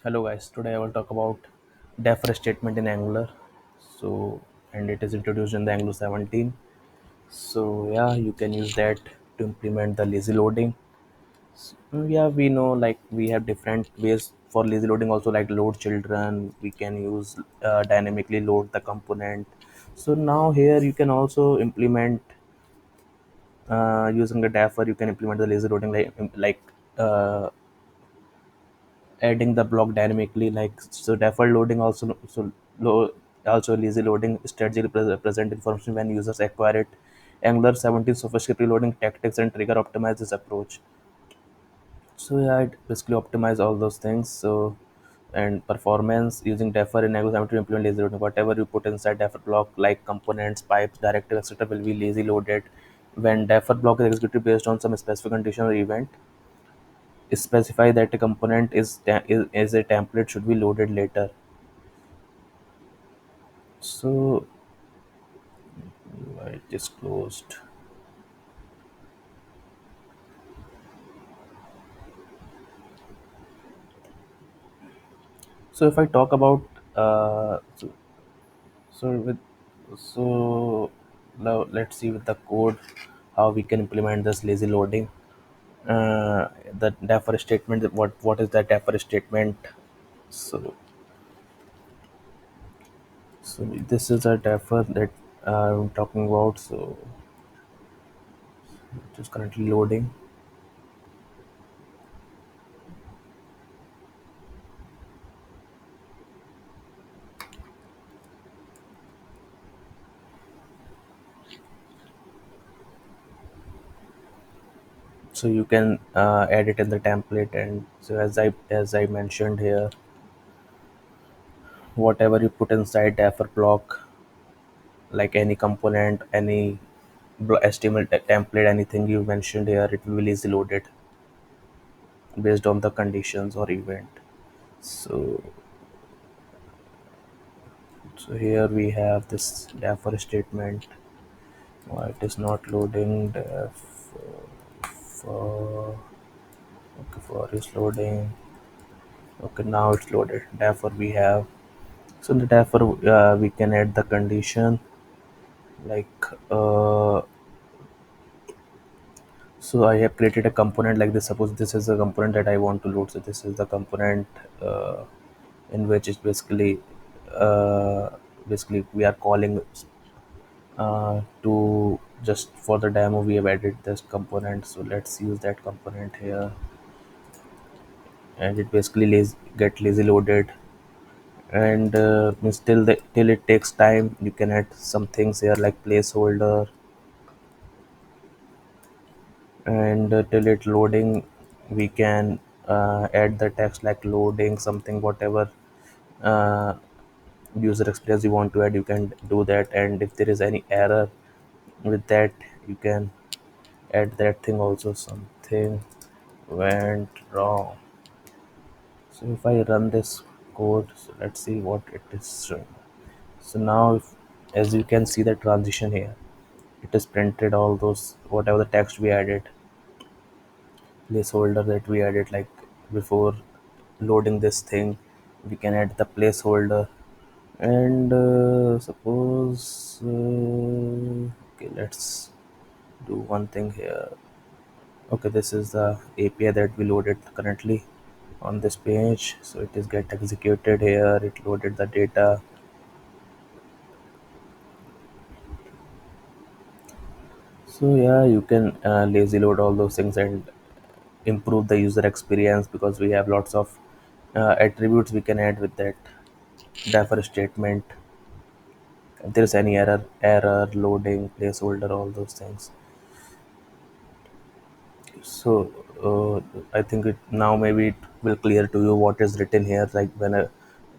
Hello guys, today I will talk about defer statement in Angular. So, and it is introduced in the Angular 17. So yeah, you can use that to implement the lazy loading. Yeah, we know like we have different ways for lazy loading also, like load children. We can use dynamically load the component. So now here you can also implement using the defer. You can implement the lazy loading like uh, adding the block dynamically, like so default loading also lazy loading strategy present information when users acquire it. Angular 17 sophisticated reloading tactics and trigger optimize this approach. So yeah, it basically optimize all those things. So and performance using defer in Angular 17 to implement lazy loading. Whatever you put inside defer block, like components, pipes, directive, etc., will be lazy loaded. When defer block is executed based on some specific condition or event, specify that a component is a template should be loaded later. So it is closed. So if I talk about so with so now let's see with the code how we can implement this lazy loading. The defer statement. What is that defer statement? So this is a defer that I'm talking about. So it is currently loading. So you can add it in the template, and so as I mentioned here, whatever you put inside the effort block, like any component, any HTML template, anything you mentioned here, it will be easily loaded based on the conditions or event. So so here we have this defer statement. Why it is not loading? Def for okay, for is loading. Okay, now it's loaded. Therefore we have, so in the therefore we can add the condition, like so I have created a component like this. Suppose this is a component that I want to load. So this is the component in which is uh, basically we are calling to just for the demo we have added this component. So let's use that component here, and it basically get lazy loaded. And means till it takes time, you can add some things here like placeholder, and till it loading we can add the text like loading something, whatever uh, user experience you want to add, you can do that. And if there is any error with that, you can add that thing also, something went wrong. So if I run this code, so let's see what it is showing. So now as you can see the transition here, it is printed all those whatever the text we added, placeholder that we added, like before loading this thing we can add the placeholder. And suppose okay, let's do one thing here. Okay, this is the API that we loaded currently on this page. So it is get executed here, it loaded the data. So yeah, you can lazy load all those things and improve the user experience, because we have lots of attributes we can add with that defer statement. If there's any error loading placeholder, all those things. So I think it now maybe it will clear to you what is written here, like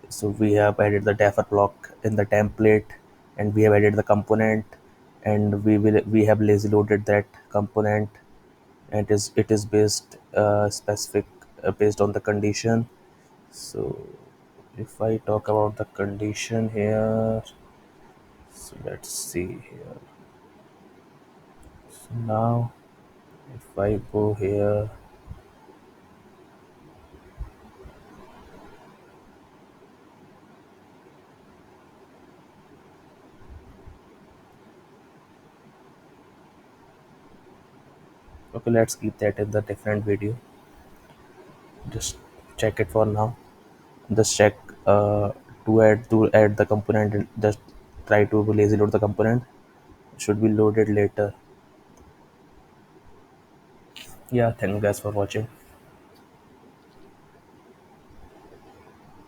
so we have added the defer block in the template, and we have added the component, and we have lazy loaded that component, and it is based specific based on the condition. So if I talk about the condition here, so let's see here. So now if I go here, Okay, let's keep that in the different video. Just check it for now. Just check uh, to add the component and just try to lazy load the component. It should be loaded later. Yeah, thank you guys for watching.